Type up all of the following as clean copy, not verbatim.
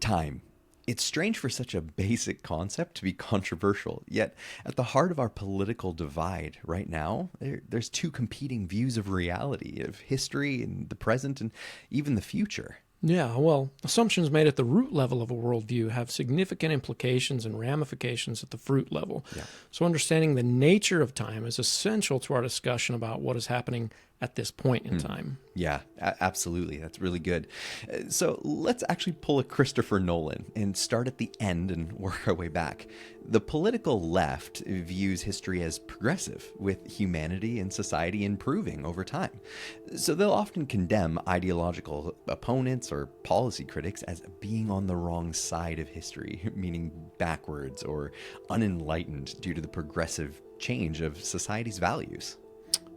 Time. It's strange for such a basic concept to be controversial, yet at the heart of our political divide right now, there's two competing views of reality, of history and the present and even the future. Yeah, well, assumptions made at the root level of a worldview have significant implications and ramifications at the fruit level. Yeah. So understanding the nature of time is essential to our discussion about what is happening at this point in time. Yeah, absolutely. That's really good. So let's actually pull a Christopher Nolan and start at the end and work our way back. The political left views history as progressive, with humanity and society improving over time. So they'll often condemn ideological opponents or policy critics as being on the wrong side of history, meaning backwards or unenlightened due to the progressive change of society's values.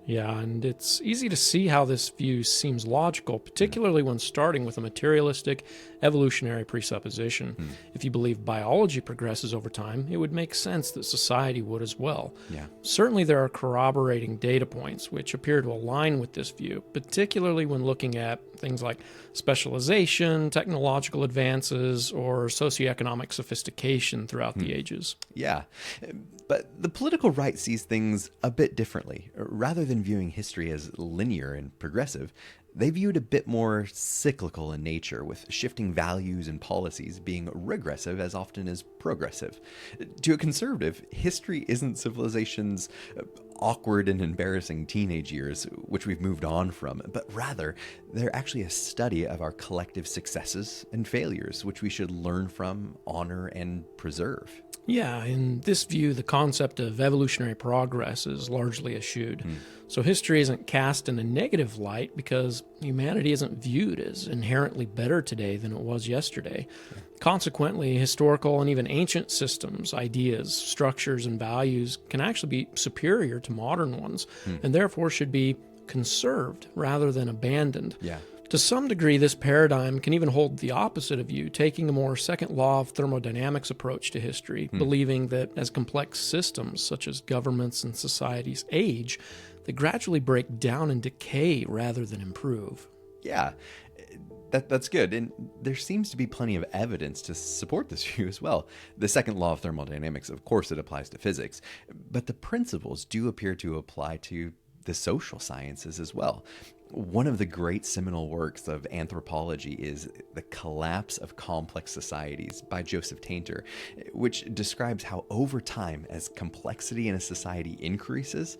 Yeah, and it's easy to see how this view seems logical, particularly when starting with a materialistic, evolutionary presupposition. If you believe biology progresses over time, it would make sense that society would as well. Yeah. Certainly there are corroborating data points which appear to align with this view, particularly when looking at things like specialization, technological advances, or socioeconomic sophistication throughout the ages. Yeah, but the political right sees things a bit differently. Rather than viewing history as linear and progressive, they view it a bit more cyclical in nature, with shifting values and policies being regressive as often as progressive. To a conservative, history isn't civilization's awkward and embarrassing teenage years, which we've moved on from, but rather they're actually a study of our collective successes and failures, which we should learn from, honor, and preserve. Yeah, in this view, the concept of evolutionary progress is largely eschewed. So history isn't cast in a negative light because humanity isn't viewed as inherently better today than it was yesterday. Consequently, historical and even ancient systems, ideas, structures, and values can actually be superior to modern ones, and therefore should be conserved rather than abandoned. Yeah. To some degree, this paradigm can even hold the opposite of view, taking a more second law of thermodynamics approach to history, believing that as complex systems, such as governments and societies, age, they gradually break down and decay rather than improve. Yeah, that's good. And there seems to be plenty of evidence to support this view as well. The second law of thermodynamics, of course, it applies to physics, but the principles do appear to apply to the social sciences as well. One of the great seminal works of anthropology is The Collapse of Complex Societies by Joseph Tainter, which describes how over time, as complexity in a society increases,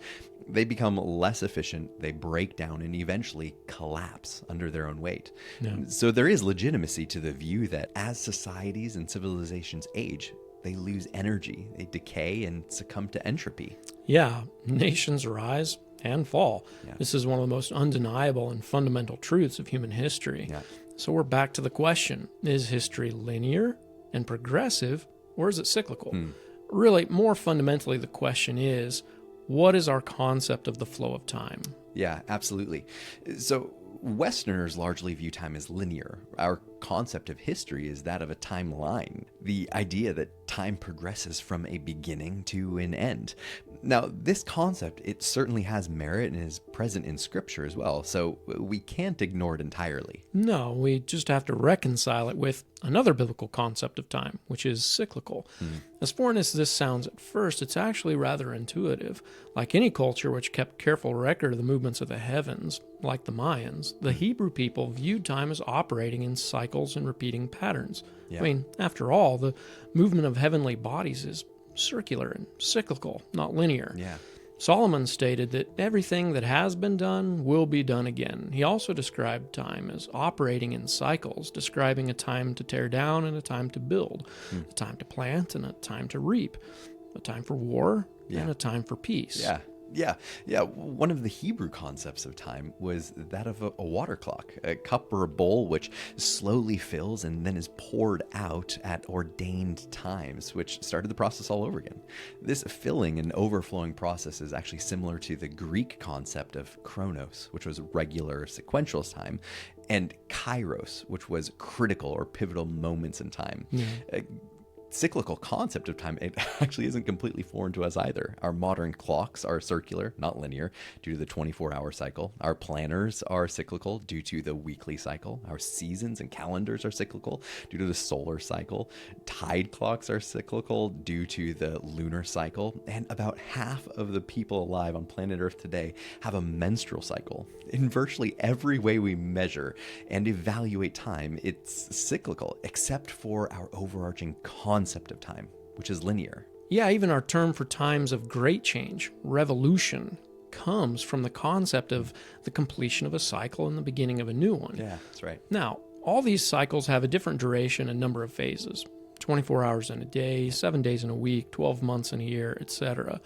they become less efficient, they break down, and eventually collapse under their own weight. Yeah. So there is legitimacy to the view that as societies and civilizations age, they lose energy, they decay, and succumb to entropy. Yeah, nations rise and fall. Yeah. This is one of the most undeniable and fundamental truths of human history. Yeah. So we're back to the question, is history linear and progressive, or is it cyclical? Really, more fundamentally, the question is, what is our concept of the flow of time? Yeah, absolutely. So Westerners largely view time as linear. Our concept of history is that of a timeline, the idea that time progresses from a beginning to an end. Now, this concept, it certainly has merit and is present in Scripture as well, so we can't ignore it entirely. No, we just have to reconcile it with another biblical concept of time, which is cyclical. As foreign as this sounds at first, it's actually rather intuitive. Like any culture which kept careful record of the movements of the heavens, like the Mayans, the Hebrew people viewed time as operating in cycles and repeating patterns. Yeah. I mean, after all, the movement of heavenly bodies is circular and cyclical, not linear. Yeah. Solomon stated that everything that has been done will be done again. He also described time as operating in cycles, describing a time to tear down and a time to build, a time to plant and a time to reap, a time for war and a time for peace. Yeah. One of the Hebrew concepts of time was that of a water clock, a cup or a bowl which slowly fills and then is poured out at ordained times, which started the process all over again. This filling and overflowing process is actually similar to the Greek concept of chronos, which was regular sequential time, and kairos, which was critical or pivotal moments in time. cyclical concept of time, it actually isn't completely foreign to us either. Our modern clocks are circular, not linear, due to the 24-hour cycle. Our planners are cyclical due to the weekly cycle. Our seasons and calendars are cyclical due to the solar cycle. Tide clocks are cyclical due to the lunar cycle. And about half of the people alive on planet Earth today have a menstrual cycle. In virtually every way we measure and evaluate time, it's cyclical, except for our overarching concept of time, which is linear. Yeah, even our term for times of great change, revolution, comes from the concept of the completion of a cycle and the beginning of a new one. Yeah, that's right. Now, all these cycles have a different duration and number of phases. 24 hours in a day, 7 days in a week, 12 months in a year, etc.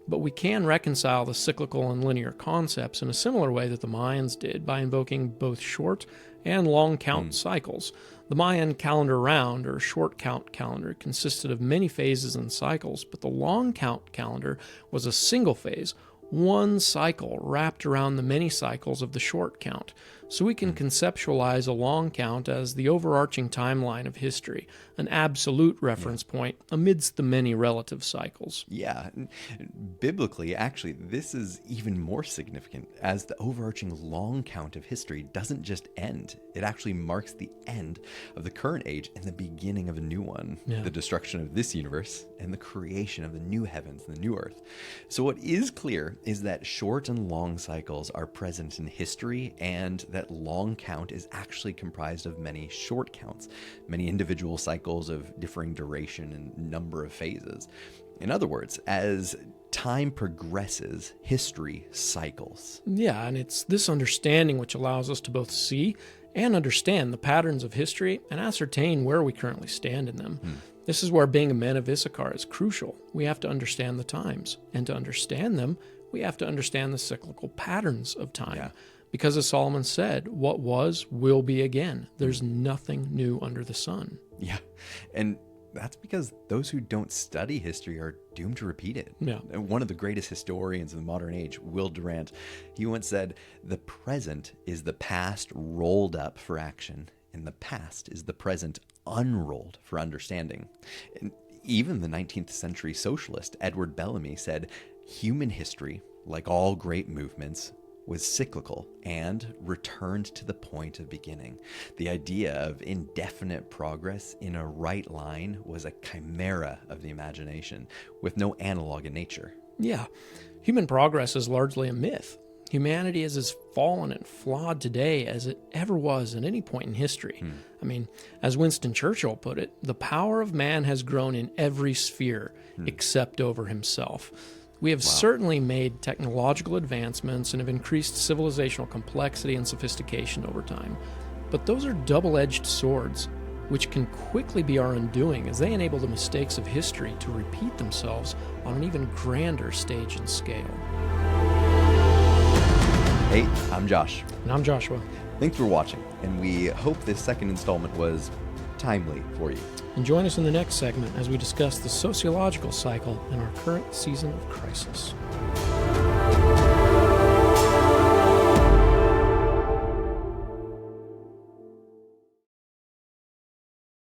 But we can reconcile the cyclical and linear concepts in a similar way that the Mayans did by invoking both short and long count cycles. The Mayan calendar round, or short count calendar, consisted of many phases and cycles, but the long count calendar was a single phase, one cycle wrapped around the many cycles of the short count. So we can conceptualize a long count as the overarching timeline of history, an absolute reference point amidst the many relative cycles. Yeah, biblically, actually, this is even more significant, as the overarching long count of history doesn't just end. It actually marks the end of the current age and the beginning of a new one, the destruction of this universe and the creation of the new heavens and the new earth. So what is clear is that short and long cycles are present in history, and that long count is actually comprised of many short counts, many individual cycles of differing duration and number of phases. In other words, as time progresses, history cycles. Yeah, and it's this understanding which allows us to both see and understand the patterns of history and ascertain where we currently stand in them. This is where being a man of Issachar is crucial. We have to understand the times, and to understand them, we have to understand the cyclical patterns of time. Yeah. Because as Solomon said, what was will be again. There's nothing new under the sun. Yeah, and that's because those who don't study history are doomed to repeat it. Yeah. And one of the greatest historians of the modern age, Will Durant, he once said, "The present is the past rolled up for action, and the past is the present unrolled for understanding." And even the 19th century socialist Edward Bellamy said, "Human history, like all great movements, was cyclical and returned to the point of beginning. The idea of indefinite progress in a right line was a chimera of the imagination, with no analog in nature." Yeah, human progress is largely a myth. Humanity is as fallen and flawed today as it ever was at any point in history. I mean, as Winston Churchill put it, the power of man has grown in every sphere except over himself. We have certainly made technological advancements and have increased civilizational complexity and sophistication over time. But those are double-edged swords, which can quickly be our undoing as they enable the mistakes of history to repeat themselves on an even grander stage and scale. Hey, I'm Josh. And I'm Joshua. Thanks for watching, and we hope this second installment was timely for you. And join us in the next segment as we discuss the sociological cycle in our current season of crisis.